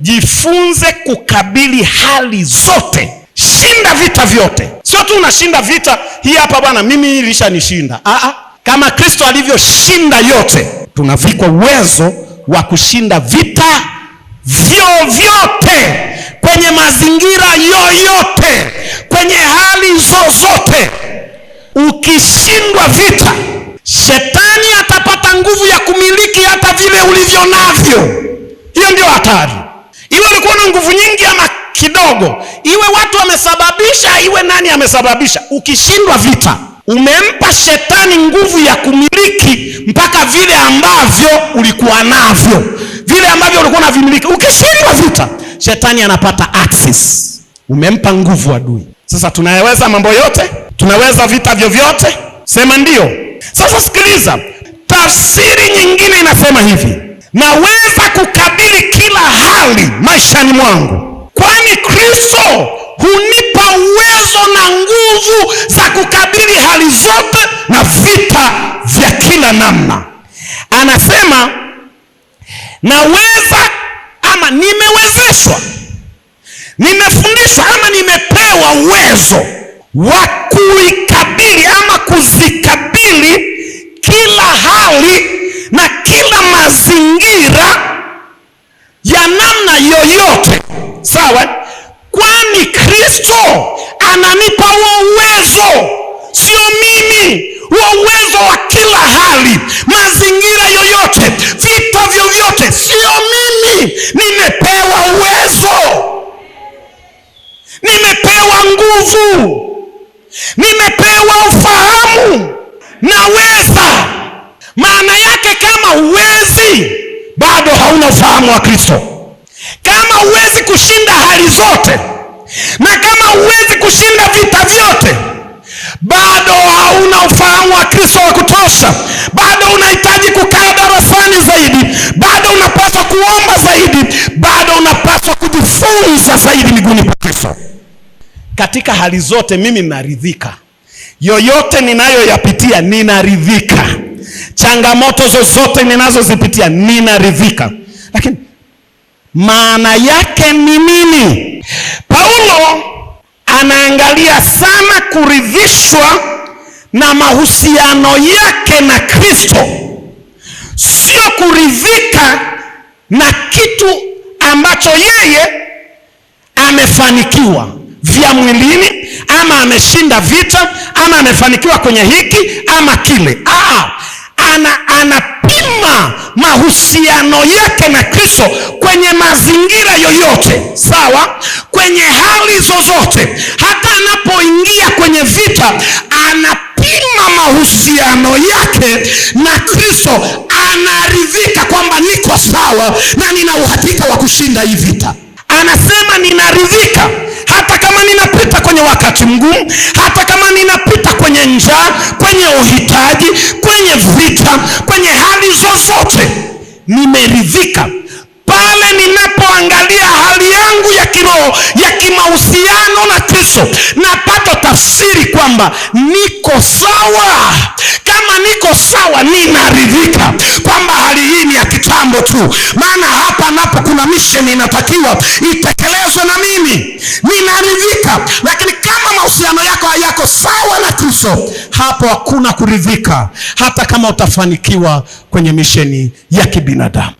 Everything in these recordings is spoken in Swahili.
jifunze kukabili hali zote. Shinda vita vyote. Sio tu unashinda vita hii hapa bwana, mimi ilishanishinda. Kama Kristo alivyoshinda yote, tunavikwa uwezo wa kushinda vita vyovyote, kwenye mazingira yoyote, kwenye hali zozote. Ukishindwa vita, shetani atapata nguvu ya kumiliki hata vile ulivyo navyo. Hiyo ndio hatari. Iwe ulikuwa na nguvu nyingi ama kidogo, iwe watu wamesababisha, iwe nani amesababisha, ukishindwa vita, umempa shetani nguvu ya kumiliki mpaka vile ambavyo ulikuwa navyo, vile ambavyo ulikuwa unavimiliki. Ukishindwa vita, shetani anapata access. Umempa nguvu adui. Sasa tunaweza mambo yote? Tunaweza vita vyovyote? Sema ndio. Sasa sikiliza, tafsiri nyingine inasema hivi: naweza kukabili kila hali maishani mwangu, kwani Kristo hunipa uwezo na nguvu za kukabili hali zote na vita vya kila namna. Anasema naweza, ama nimewezeshwa, nimefundishwa, ama nimepewa uwezo wa kuikabili ama kuzikabili kila hali na kila mazingira ya namna yoyote. Sawa? Kwani Kristo ananipa huo uwezo, sio mimi. Huo uwezo wa kila hali, mazingira yoyote, vita vyovyote, sio mimi. Nimepewa uwezo, nimepewa nguvu, nimepewa ufahamu. Naweza. Maana yake kama huwezi, bado hauna ufahamu wa Kristo. Kama huwezi kushinda hali zote, na kama huwezi kushinda vita vyote, bado hauna ufahamu wa Kristo wa kutosha. Bado unahitaji kukaa darasani zaidi, bado unapaswa kuomba zaidi, bado unapaswa kujifunza zaidi miguuni pa Kristo. Katika hali zote mimi ninaridhika. Yoyote ninayoyapitia ninaridhika. Changamoto zozote ninazozipitia ninaridhika. Lakini maana yake ni nini? Paulo anaangalia sana kuridhishwa na mahusiano yake na Kristo, sio kuridhika na kitu ambacho yeye amefanikiwa vya mwilini, ama ameshinda vita, ama amefanikiwa kwenye hiki ama kile. Anapima mahusiano yake na Kristo kwenye mazingira yoyote. Sawa? Kwenye hali zozote. Hata anapoingia kwenye vita, anapima mahusiano yake na Kristo. Anaridhika kwamba niko sawa na nina uhakika wa kushinda hii vita. Anasema ninaridhika hata kama ninapita kwenye wakati mgumu, hata kama ninapita kwenye njaa, kwenye uhitaji, kwenye vita, kwenye hali zozote. Nimeridhika pale ninapoangalia hali yangu ya kiroho, ya kimahusiano na Kristo. Napata tafsiri kwamba niko sawa. Kama niko sawa, ninaridhika kwamba hali hii ni ya kitambo tu, maana hapa napo kuna mission inatakiwa itekelezwe na mimi. Ninaridhika. Lakini kama mahusiano yako hayako sawa na Kristo, hapo hakuna kuridhika, hata kama utafanikiwa kwenye misheni ya kibinadamu.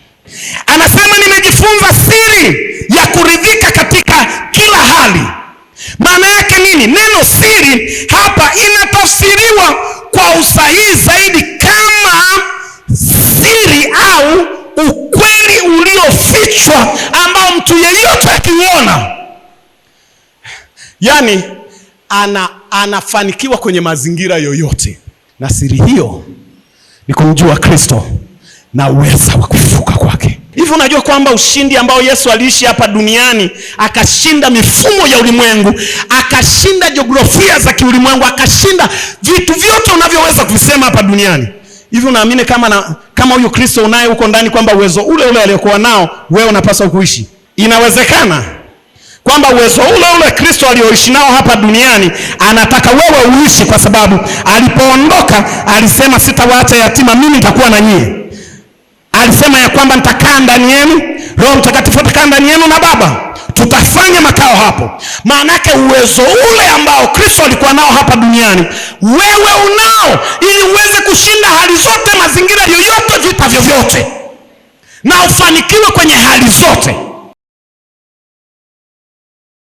Anasema nimejifunza siri ya kuridhika katika kila hali. Maana yake nini? Neno siri hapa inatafsiriwa kwa usahihi zaidi kama siri au ukweli uliofichwa ambao mtu yeyote akiuona, yani anafanikiwa kwenye mazingira yoyote. Na siri hiyo ni kumjua Kristo na uweza wa kufufuka kwake. Hivi unajua kwamba ushindi ambao Yesu aliishi hapa duniani, akashinda mifumo ya ulimwengu, akashinda jiografia za kiulimwengu, akashinda vitu vyote unavyoweza kuvisema hapa duniani. Hivi unaamini kama huyu Kristo unaye huko ndani, kwamba uwezo ule ule aliokuwa nao wewe unapaswa kuishi? Inawezekana kwamba uwezo ule ule Kristo alioishi nao hapa duniani anataka wewe uishi, kwa sababu alipoondoka alisema sitawaacha yatima, mimi nitakuwa na nyie. Alisema ya kwamba nitakaa ndani yenu, Roho Mtakatifu atakaa ndani yenu, na Mathayo hapo. Maana yake uwezo ule ambao Kristo alikuwa nao hapa duniani, wewe unao, ili uweze kushinda hali zote, mazingira yoyote, vita vyovyote, na ufanikiwe kwenye hali zote.